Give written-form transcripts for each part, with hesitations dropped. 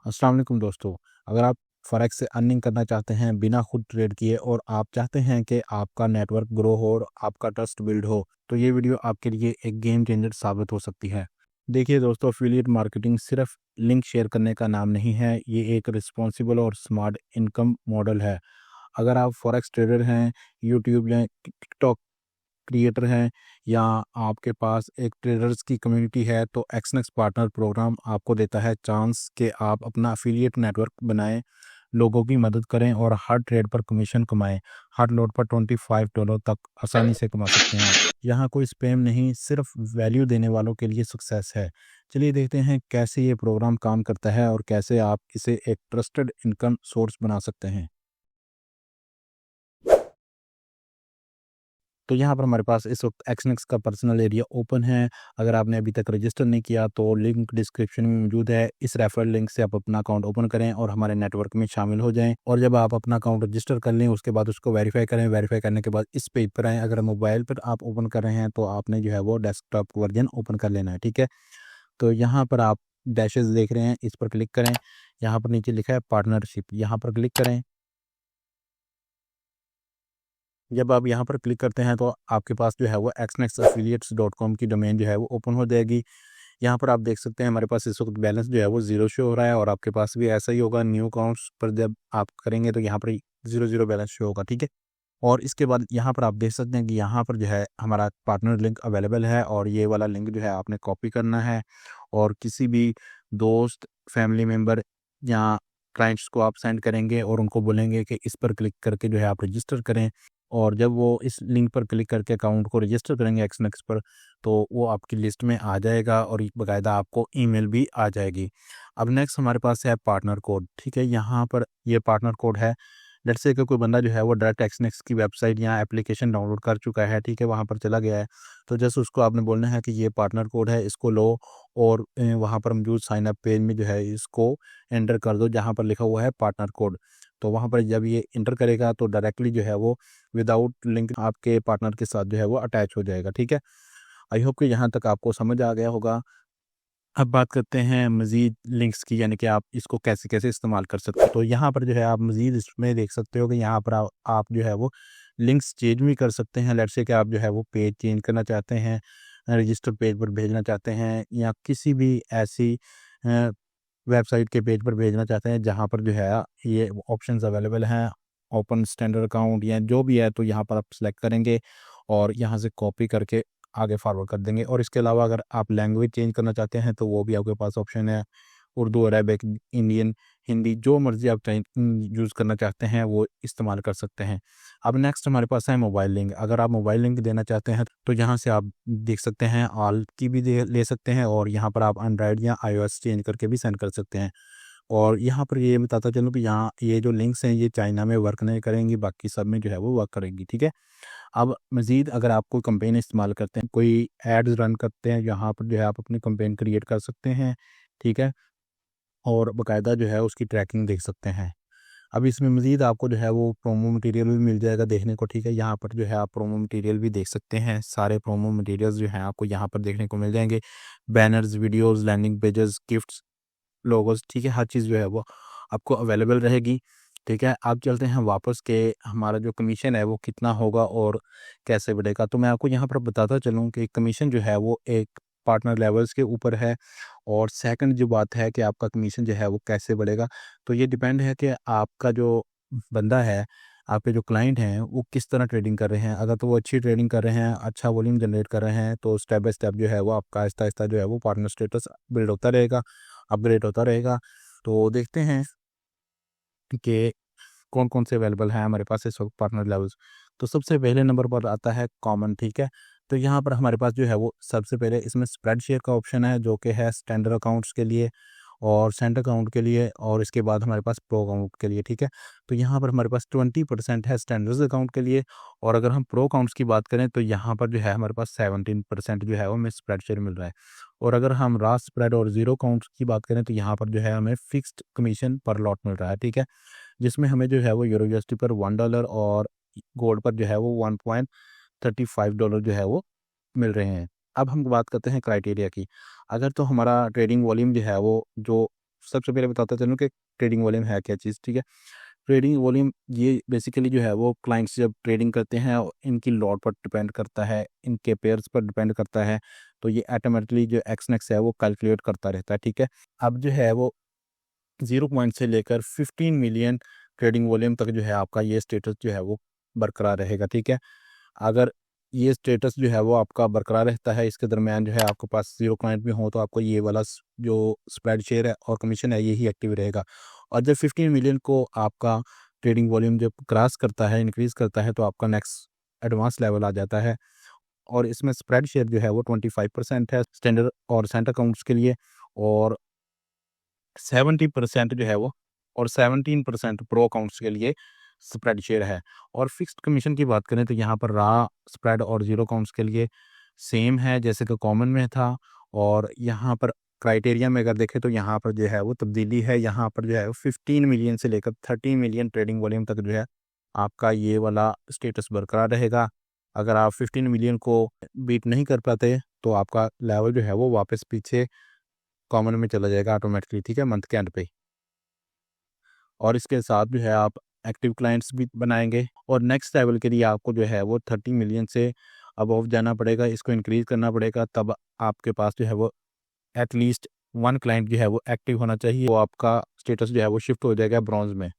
अस्सलाम वालेकुम दोस्तों। अगर आप फॉरेक्स से अर्निंग करना चाहते हैं बिना खुद ट्रेड किए और आप चाहते हैं कि आपका नेटवर्क ग्रो हो और आपका ट्रस्ट बिल्ड हो, तो ये वीडियो आपके लिए एक गेम चेंजर साबित हो सकती है। देखिए दोस्तों, एफिलिएट मार्केटिंग सिर्फ लिंक शेयर करने का नाम नहीं है, ये एक रिस्पॉन्सिबल और स्मार्ट इनकम मॉडल है। अगर आप फॉरेक्स ट्रेडर हैं, यूट्यूब या टिकटॉक क्रिएटर हैं, या आपके पास एक ट्रेडर्स की कम्युनिटी है, तो एक्सनेक्स पार्टनर प्रोग्राम आपको देता है चांस कि आप अपना एफिलिएट नेटवर्क बनाएं, लोगों की मदद करें और हर ट्रेड पर कमीशन कमाएं। हर लोड पर $25 तक आसानी से कमा सकते हैं आप। यहाँ कोई स्पैम नहीं, सिर्फ वैल्यू देने वालों के लिए सक्सेस है। चलिए देखते हैं कैसे ये प्रोग्राम काम करता है और कैसे आप इसे एक ट्रस्टेड इनकम सोर्स बना सकते हैं। तो यहाँ पर हमारे पास इस वक्त एक्सनेक्स का पर्सनल एरिया ओपन है। अगर आपने अभी तक रजिस्टर नहीं किया तो लिंक डिस्क्रिप्शन में मौजूद है। इस रेफरल लिंक से आप अपना अकाउंट ओपन करें और हमारे नेटवर्क में शामिल हो जाएं। और जब आप अपना अकाउंट रजिस्टर कर लें उसके बाद उसको वेरीफाई करें। वेरीफाई करने के बाद इस पेज पर आएँ। अगर मोबाइल पर आप ओपन कर रहे हैं तो आपने जो है वो डेस्कटॉप वर्जन ओपन कर लेना है, ठीक है। तो यहाँ पर आप डैशेस देख रहे हैं, इस पर क्लिक करें। यहाँ पर नीचे लिखा है पार्टनरशिप, यहाँ पर क्लिक करें। जब आप यहाँ पर क्लिक करते हैं तो आपके पास जो है वो xnexaffiliates.com की डोमेन जो है वो ओपन हो जाएगी। यहाँ पर आप देख सकते हैं हमारे पास इस वक्त बैलेंस जो है वो ज़ीरो शो हो रहा है और आपके पास भी ऐसा ही होगा। न्यू अकाउंट्स पर जब आप करेंगे तो यहाँ पर ज़ीरो ज़ीरो बैलेंस शो होगा, ठीक है। और इसके बाद यहाँ पर आप देख सकते हैं कि यहाँ पर जो है हमारा पार्टनर लिंक अवेलेबल है और ये वाला लिंक जो है आपने कॉपी करना है और किसी भी दोस्त, फैमिली मेम्बर या क्लाइंट्स को आप सेंड करेंगे और उनको बोलेंगे कि इस पर क्लिक करके जो है आप रजिस्टर करें। और जब वो इस लिंक पर क्लिक करके अकाउंट को रजिस्टर करेंगे एक्सनेक्स पर, तो वो आपकी लिस्ट में आ जाएगा और बाकायदा आपको ईमेल भी आ जाएगी। अब नेक्स्ट हमारे पास है पार्टनर कोड, ठीक है। यहाँ पर ये पार्टनर कोड है। लेट्स से कि कोई बंदा जो है वो डायरेक्ट एक्सनेक्स की वेबसाइट या एप्लीकेशन डाउनलोड कर चुका है, ठीक है, वहाँ पर चला गया है। तो जस्ट उसको आपने बोलना है कि ये पार्टनर कोड है, इसको लो और वहाँ पर मौजूद साइन अप पेज में जो है इसको एंटर कर दो जहाँ पर लिखा हुआ है पार्टनर कोड। तो वहाँ पर जब ये एंटर करेगा तो डायरेक्टली जो है वो विदाउट लिंक आपके पार्टनर के साथ जो है वो अटैच हो जाएगा, ठीक है। आई होप कि यहाँ तक आपको समझ आ गया होगा। अब बात करते हैं मज़ीद लिंक्स की, यानी कि आप इसको कैसे-कैसे इस्तेमाल कर सकते हो। तो यहाँ पर जो है आप मज़ीद इसमें देख सकते हो कि यहाँ पर आप जो है वो लिंक्स चेंज भी कर सकते हैं। लेट्स से कि आप जो है वो पेज चेंज करना चाहते हैं, रजिस्टर पेज पर भेजना चाहते हैं या किसी भी ऐसी अ, वेबसाइट के पेज पर भेजना चाहते हैं जहाँ पर जो है ये ऑप्शंस अवेलेबल हैं, ओपन स्टैंडर्ड अकाउंट या जो भी है, तो यहाँ पर आप सेलेक्ट करेंगे और यहाँ से कॉपी करके आगे फॉरवर्ड कर देंगे। और इसके अलावा अगर आप लैंग्वेज चेंज करना चाहते हैं तो वो भी आपके पास ऑप्शन है। उर्दू, अरबिक, इंडियन, हिंदी, जो मर्ज़ी आप यूज़ करना चाहते हैं वो इस्तेमाल कर सकते हैं। अब नेक्स्ट हमारे पास है मोबाइल लिंक। अगर आप मोबाइल लिंक देना चाहते हैं तो यहाँ से आप देख सकते हैं ऑल की भी दे ले सकते हैं और यहाँ पर आप एंड्रॉयड या iOS चेंज करके भी सेंड कर सकते हैं। और यहाँ पर ये बताता चलूँ कि यहाँ ये जो लिंक्स हैं ये चाइना में वर्क नहीं करेंगी, बाकी सब में जो है वो वर्क करेंगी, ठीक है। अब मज़ीद अगर आप कोई कैंपेन इस्तेमाल करते हैं, कोई एड्स रन करते हैं, यहाँ पर जो है आप अपनी कैंपेन क्रिएट कर सकते हैं, ठीक है। और बाकायदा जो है उसकी ट्रैकिंग देख सकते हैं। अब इसमें मज़ीद आपको जो है वो प्रोमो मटेरियल भी मिल जाएगा देखने को, ठीक है। यहाँ पर जो है आप प्रोमो मटेरियल भी देख सकते हैं। सारे प्रोमो मटेरियल्स जो हैं आपको यहाँ पर देखने को मिल जाएंगे। Banners, videos, landing pages, gifts, logos, ठीक है, हर चीज़ जो है वो आपको अवेलेबल रहेगी, ठीक है। अब चलते हैं वापस के हमारा जो कमीशन है वो कितना होगा और कैसे बढ़ेगा। तो मैं आपको यहाँ पर बताता चलूँ कि कमीशन जो है वो एक पार्टनर लेवल्स के ऊपर है। और सेकंड जो बात है कि आपका कमीशन जो है वो कैसे बढ़ेगा, तो ये डिपेंड है कि आपका जो बंदा है, आपके जो क्लाइंट हैं वो किस तरह ट्रेडिंग कर रहे हैं। अगर तो वो अच्छी ट्रेडिंग कर रहे हैं, अच्छा वॉल्यूम जनरेट कर रहे हैं, तो स्टेप बाय स्टेप जो है वो आपका आहिस्ता-आहिस्ता जो है वो पार्टनर स्टेटस बिल्ड होता रहेगा, अपग्रेड होता रहेगा। तो देखते हैं कि कौन-कौन से अवेलेबल हैं हमारे पास इस वक्त पार्टनर लेवल्स। तो सबसे पहले नंबर पर आता है कॉमन, ठीक है। तो यहाँ पर हमारे पास जो है वो सबसे पहले इसमें स्प्रेड शेयर का ऑप्शन है जो कि है स्टैंडर्ड अकाउंट्स के लिए और सेंटर अकाउंट के लिए, और इसके बाद हमारे पास प्रो अकाउंट के लिए, ठीक है। तो यहाँ पर हमारे पास 20% है स्टैंडर्ड्स अकाउंट के लिए। और अगर हम प्रो अकाउंट्स की बात करें तो यहाँ पर जो है हमारे पास 17% जो है वो हमें स्प्रेड शेयर मिल रहा है। और अगर हम रास स्प्रेड और ज़ीरो अकाउंट्स की बात करें तो यहाँ पर जो है हमें फिक्स्ड कमीशन पर लॉट मिल रहा है, ठीक है। जिसमें हमें जो है वो यूरो यूएसडी पर $1 और गोल्ड पर जो है वो $1.35 जो है वो मिल रहे हैं। अब हम बात करते हैं क्राइटेरिया की। अगर तो हमारा ट्रेडिंग वॉल्यूम जो है वो जो सबसे पहले बताता चलूँ कि ट्रेडिंग वॉल्यूम है क्या चीज़, ठीक है। ट्रेडिंग वॉल्यूम ये बेसिकली जो है वो क्लाइंट्स जब ट्रेडिंग करते हैं इनकी लॉट पर डिपेंड करता है, इनके पेयर्स पर डिपेंड करता है, तो ये ऑटोमेटिकली जो एक्सनेक्स है वो कैलकुलेट करता रहता है, ठीक है। अब जो है वो 0 पॉइंट से लेकर 15 मिलियन ट्रेडिंग वॉल्यूम तक जो है आपका ये स्टेटस जो है वो बरकरार रहेगा, ठीक है। अगर ये स्टेटस जो है वो आपका बरकरार रहता है, इसके दरमियान जो है आपके पास 0 क्लाइंट भी हो, तो आपको ये वाला जो स्प्रेड शेयर है और कमीशन है यही एक्टिव रहेगा। और जब 15 मिलियन को आपका ट्रेडिंग वॉल्यूम जब क्रॉस करता है, इंक्रीज़ करता है, तो आपका नेक्स्ट एडवांस लेवल आ जाता है। और इसमें स्प्रेड शेयर जो है वो 25% है स्टैंडर्ड और सेंटर अकाउंट्स के लिए, और 70% जो है वो और 17% प्रो अकाउंट्स के लिए स्प्रेड शेयर है। और फिक्स्ड कमीशन की बात करें तो यहाँ पर रा स्प्रेड और जीरो अकाउंट्स के लिए सेम है जैसे कि कॉमन में था। और यहाँ पर क्राइटेरिया में अगर देखें तो यहाँ पर जो है वो तब्दीली है, यहाँ पर जो है 15 मिलियन से लेकर 30 मिलियन ट्रेडिंग वॉल्यूम तक जो है आपका ये वाला स्टेटस बरकरार रहेगा। अगर आप 15 मिलियन को बीट नहीं कर पाते तो आपका लेवल जो है वो वापस पीछे कॉमन में चला जाएगा ऑटोमेटिकली, ठीक है, मंथ के एंड पे। और इसके साथ जो है आप एक्टिव क्लाइंट्स भी बनाएंगे, और नेक्स्ट लेवल के लिए आपको जो है वो 30 मिलियन से अबव जाना पड़ेगा, इसको इंक्रीज़ करना पड़ेगा, तब आपके पास जो है वो एटलीस्ट 1 क्लाइंट जो है वो एक्टिव होना चाहिए, वो आपका स्टेटस जो है वो शिफ्ट हो जाएगा ब्रॉन्ज़ में।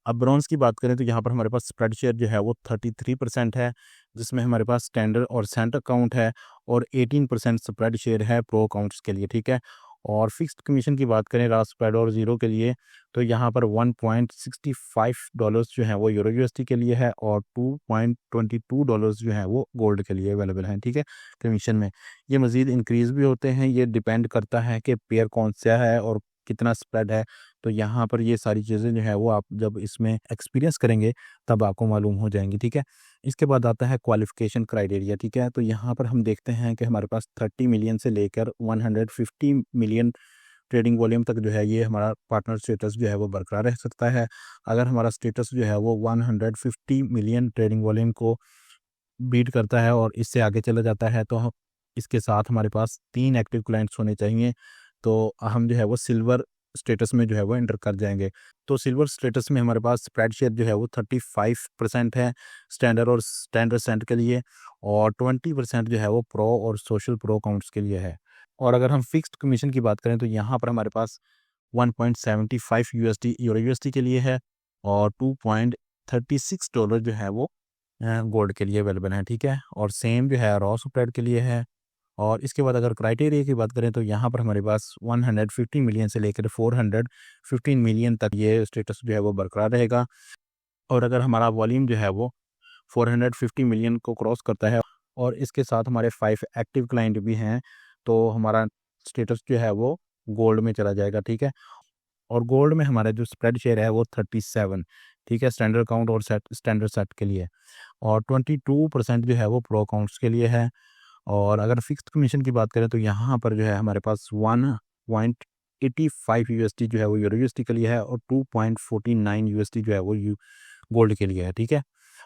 अब ब्रॉन्ज़ की बात करें तो यहाँ पर हमारे पास स्प्रेड शेयर जो है वो 33% है, जिसमें हमारे पास स्टैंडर्ड और सेंटर अकाउंट है, और 18% स्प्रेड शेयर है प्रो अकाउंट्स के लिए, ठीक है। और फिक्स्ड कमीशन की बात करें रा स्प्रेड और ज़ीरो के लिए तो यहाँ पर $1.65 जो है वो यूरो यूएसडी के लिए है, और $2.22 जो है वो गोल्ड के लिए अवेलेबल हैं, ठीक है, कमीशन में। ये मज़ीद इंक्रीज़ भी होते हैं, ये डिपेंड करता है कि पेयर कौन सा है और कितना स्प्रेड है। तो यहाँ पर ये सारी चीज़ें जो है वो आप जब इसमें एक्सपीरियंस करेंगे तब आपको मालूम हो जाएंगी, ठीक है। इसके बाद आता है क्वालिफिकेशन क्राइटेरिया, ठीक है। तो यहाँ पर हम देखते हैं कि हमारे पास 30 मिलियन से लेकर 150 मिलियन ट्रेडिंग वॉल्यूम तक जो है ये हमारा पार्टनर स्टेटस जो है वो बरकरार रह सकता है। अगर हमारा स्टेटस जो है वो 150 मिलियन ट्रेडिंग वॉल्यूम को बीट करता है और इससे आगे चला जाता है, तो हम इसके साथ हमारे पास 3 एक्टिव क्लाइंट्स होने चाहिए, तो हम जो है वो सिल्वर स्टेटस में जो है वो एंटर कर जाएँगे। तो सिल्वर स्टेटस में हमारे पास स्प्रेड शेयर जो है वो 35% है स्टैंडर्ड सेंट के लिए, और 20% जो है वो प्रो और सोशल प्रो अकाउंट्स के लिए है। और अगर हम फिक्स्ड कमीशन की बात करें तो यहाँ पर हमारे पास 1.75 यूएसडी यूरो यूएसडी के लिए है, और $2.36 जो है वो गोल्ड के लिए अवेलेबल हैं, ठीक है। और सेम जो है रॉ स्प्रेड के लिए है। और इसके बाद अगर क्राइटेरिया की बात करें तो यहाँ पर हमारे पास 150 मिलियन से लेकर 415 मिलियन तक ये स्टेटस जो है वो बरकरार रहेगा। और अगर हमारा वॉल्यूम जो है वो 450 मिलियन को क्रॉस करता है और इसके साथ हमारे 5 एक्टिव क्लाइंट भी हैं, तो हमारा स्टेटस जो है वो गोल्ड में चला जाएगा, ठीक है। और गोल्ड में हमारा जो स्प्रेड शेयर है वो 37, ठीक है, स्टैंडर्ड अकाउंट और स्टैंडर्ड सेट के लिए, और 22% जो है वो प्रो अकाउंट्स के लिए है। और अगर फिक्स्ड कमीशन की बात करें तो यहाँ पर जो है हमारे पास 1.85 यूएसडी जो है वो यूरो यूएसडी के लिए है, और 2.49 यूएसडी जो है वो गोल्ड के लिए है, ठीक है।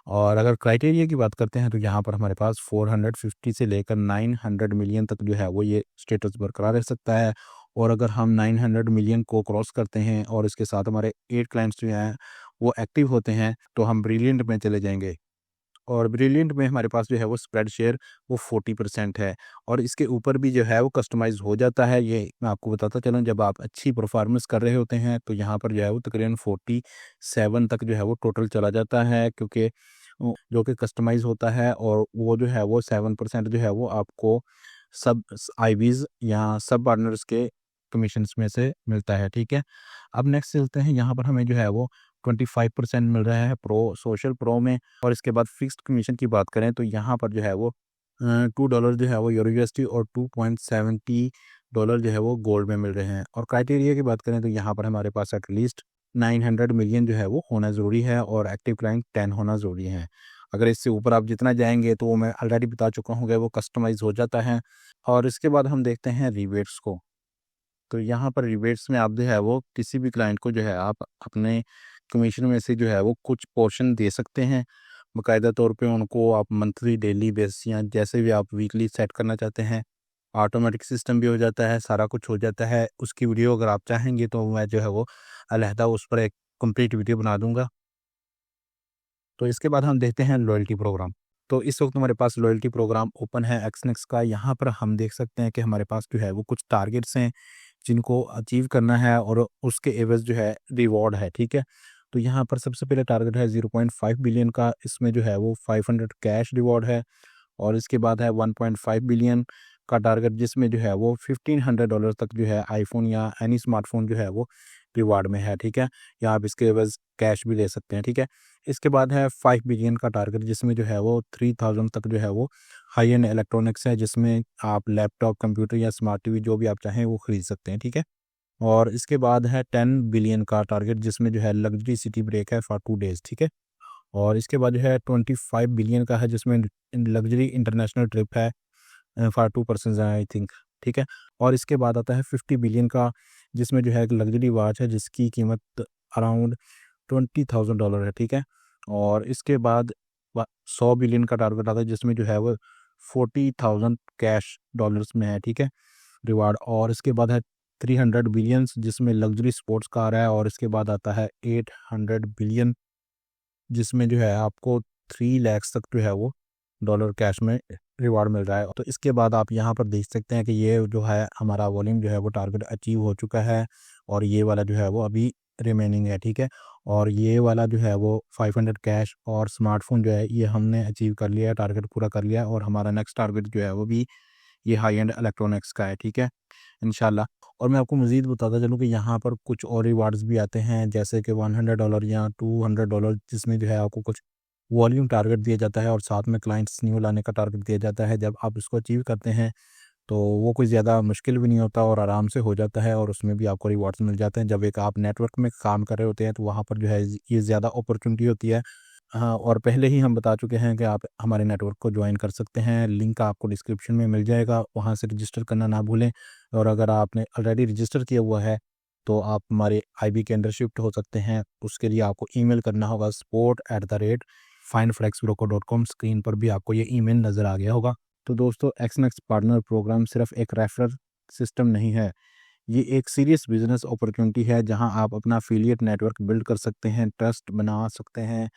और अगर क्राइटेरिया की बात करते हैं तो यहाँ पर हमारे पास 450 से लेकर 900 मिलियन तक जो है वो ये स्टेटस बरकरार रह सकता है। और अगर हम 900 मिलियन को क्रॉस करते हैं और इसके साथ हमारे 8 क्लाइंट्स जो हैं वो एक्टिव होते हैं, तो हम ब्रिलियंट में चले जाएंगे। और ब्रिलियंट में हमारे पास जो है वो स्प्रेड शेयर वो 40% है, और इसके ऊपर भी जो है वो कस्टमाइज़ हो जाता है। ये मैं आपको बताता चलूँ, जब आप अच्छी परफॉर्मेंस कर रहे होते हैं तो यहाँ पर जो है वो तकरीबन 47 तक जो है वो टोटल चला जाता है, क्योंकि जो कि कस्टमाइज़ होता है, और वो जो है वो 7% जो है वो आपको सब आईवीज़ या सब पार्टनर्स के कमीशंस में से मिलता है, ठीक है। अब नेक्स्ट चलते हैं, यहाँ पर हमें जो है वो 25% मिल रहा है प्रो सोशल प्रो में। और इसके बाद फिक्स्ड कमीशन की बात करें तो यहाँ पर जो है वो $2 जो है वो यूरो यूएसडी और $2.70 जो है वो गोल्ड में मिल रहे हैं। और क्राइटेरिया की बात करें तो यहाँ पर हमारे पास एटलीस्ट 900 मिलियन जो है वो होना ज़रूरी है, और एक्टिव क्लाइंट 10 होना ज़रूरी है। अगर इससे ऊपर आप जितना जाएंगे तो वो मैं ऑलरेडी बता चुका हूँ कि वो कस्टमाइज़ हो जाता है। और इसके बाद हम देखते हैं रिबेट्स को। तो यहाँ पर रिबेट्स में आप जो है वो किसी भी क्लाइंट को जो है आप अपने कमीशन में से जो है वो कुछ पोर्शन दे सकते हैं। बाकायदा तौर पे उनको आप मंथली, डेली बेसिस या जैसे भी आप वीकली सेट करना चाहते हैं, ऑटोमेटिक सिस्टम भी हो जाता है, सारा कुछ हो जाता है। उसकी वीडियो अगर आप चाहेंगे तो मैं जो है वो अलहदा उस पर एक कंप्लीट वीडियो बना दूँगा। तो इसके बाद हम देखते हैं लॉयल्टी प्रोग्राम। तो इस वक्त हमारे पास लॉयल्टी प्रोग्राम ओपन है एक्सनेक्स का। यहाँ पर हम देख सकते हैं कि हमारे पास जो है वो कुछ टारगेट्स हैं जिनको अचीव करना है और उसके एवज जो है रिवॉर्ड है, ठीक है। तो यहाँ पर सबसे पहले टारगेट है 0.5 बिलियन का, इसमें जो है वो 500 कैश रिवॉर्ड है। और इसके बाद है 1.5 बिलियन का टारगेट जिसमें जो है वो $1500 तक जो है आईफोन या एनी स्मार्टफोन जो है वो रिवार्ड में है, ठीक है। या आप इसके एवज कैश भी ले सकते हैं, ठीक है। इसके बाद है 5 बिलियन का टारगेट जिसमें जो है वो 3000 तक जो है वो हाई एंड इलेक्ट्रॉनिक्स है, जिसमें आप लैपटॉप, कंप्यूटर या स्मार्ट टीवी जो भी आप चाहें वो खरीद सकते हैं, ठीक है। और इसके बाद है 10 बिलियन का टारगेट जिसमें जो है लग्जरी सिटी ब्रेक है फॉर 2 डेज, ठीक है। और इसके बाद जो है 25 बिलियन का है जिसमें लग्जरी इंटरनेशनल ट्रिप है फॉर 2 पर्सन्स आई थिंक, ठीक है। और इसके बाद आता है 50 बिलियन का जिसमें जो है एक लग्जरी वॉच है जिसकी कीमत अराउंड $20,000 है, ठीक है। और इसके बाद 100 बिलियन का टारगेट आता है जिसमें जो है वो 40,000 कैश डॉलर्स में है, ठीक है, रिवार्ड। और इसके बाद है 300 बिलियंस जिसमें लग्जरी स्पोर्ट्स कार है। और इसके बाद आता है 800 बिलियन जिसमें जो है आपको 3 लाख तक जो है वो डॉलर कैश में रिवार्ड मिल रहा है। तो इसके बाद आप यहाँ पर देख सकते हैं कि ये जो है हमारा वॉल्यूम जो है वो टारगेट अचीव हो चुका है और ये वाला जो है वो अभी रिमेनिंग है, ठीक है। और ये वाला जो है वो 500 कैश और स्मार्टफोन जो है ये हमने अचीव कर लिया है, टारगेट पूरा कर लिया है। और हमारा नेक्स्ट टारगेट जो है वो भी ये हाई एंड इलेक्ट्रॉनिक्स का है, ठीक है, इंशाल्लाह। और मैं आपको मज़ीद बताता चलूँ कि यहाँ पर कुछ और रिवार्ड्स भी आते हैं जैसे कि $100 या $200 जिसमें जो है आपको कुछ वॉल्यूम टारगेट दिया जाता है और साथ में क्लाइंट्स न्यू लाने का टारगेट दिया जाता है। जब आप इसको अचीव करते हैं तो वो कोई ज़्यादा मुश्किल भी नहीं होता और आराम से हो जाता है और उसमें भी आपको रिवार्ड्स मिल जाते हैं। जब एक आप नेटवर्क में काम कर रहे होते हैं तो वहाँ पर जो है ये ज़्यादा अपॉर्चुनिटी होती है। हाँ, और पहले ही हम बता चुके हैं कि आप हमारे नेटवर्क को ज्वाइन कर सकते हैं, लिंक आपको डिस्क्रिप्शन में मिल जाएगा, वहाँ से रजिस्टर करना ना भूलें। और अगर आपने ऑलरेडी रजिस्टर किया हुआ है तो आप हमारे आईबी के अंदर शिफ्ट हो सकते हैं। उसके लिए आपको ईमेल करना होगा support@findflexbroker.com। स्क्रीन पर भी आपको ये ईमेल नज़र आ गया होगा। तो दोस्तों, एक्सनेक्स पार्टनर प्रोग्राम सिर्फ एक रेफरल सिस्टम नहीं है, ये एक सीरियस बिजनेस अपॉर्चुनिटी है जहां आप अपना एफिलिएट नेटवर्क बिल्ड कर सकते हैं, ट्रस्ट बना सकते हैं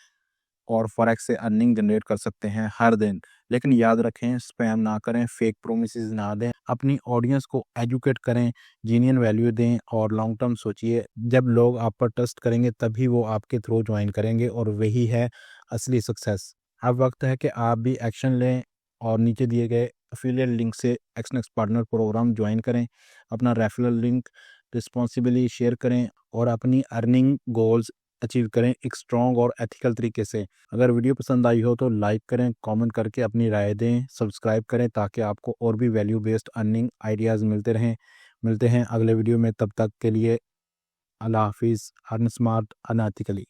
और फॉरेक्स से अर्निंग जनरेट कर सकते हैं हर दिन। लेकिन याद रखें, स्पैम ना करें, फेक प्रोमिसेस ना दें, अपनी ऑडियंस को एजुकेट करें, जीनियन वैल्यू दें और लॉन्ग टर्म सोचिए। जब लोग आप पर ट्रस्ट करेंगे तभी वो आपके थ्रू ज्वाइन करेंगे और वही है असली सक्सेस। अब वक्त है कि आप भी एक्शन लें और नीचे दिए गए अफिलिएट लिंक से एक्सनेक्स पार्टनर प्रोग्राम ज्वाइन करें, अपना रेफरल लिंक रिस्पॉन्सिबली शेयर करें और अपनी अर्निंग गोल्स अचीव करें एक स्ट्रॉन्ग और एथिकल तरीके से। अगर वीडियो पसंद आई हो तो लाइक करें, कमेंट करके अपनी राय दें, सब्सक्राइब करें ताकि आपको और भी वैल्यू बेस्ड अर्निंग आइडियाज़ मिलते रहें। मिलते हैं अगले वीडियो में, तब तक के लिए अल्लाह हाफिज़। Earn smart, earn ethically.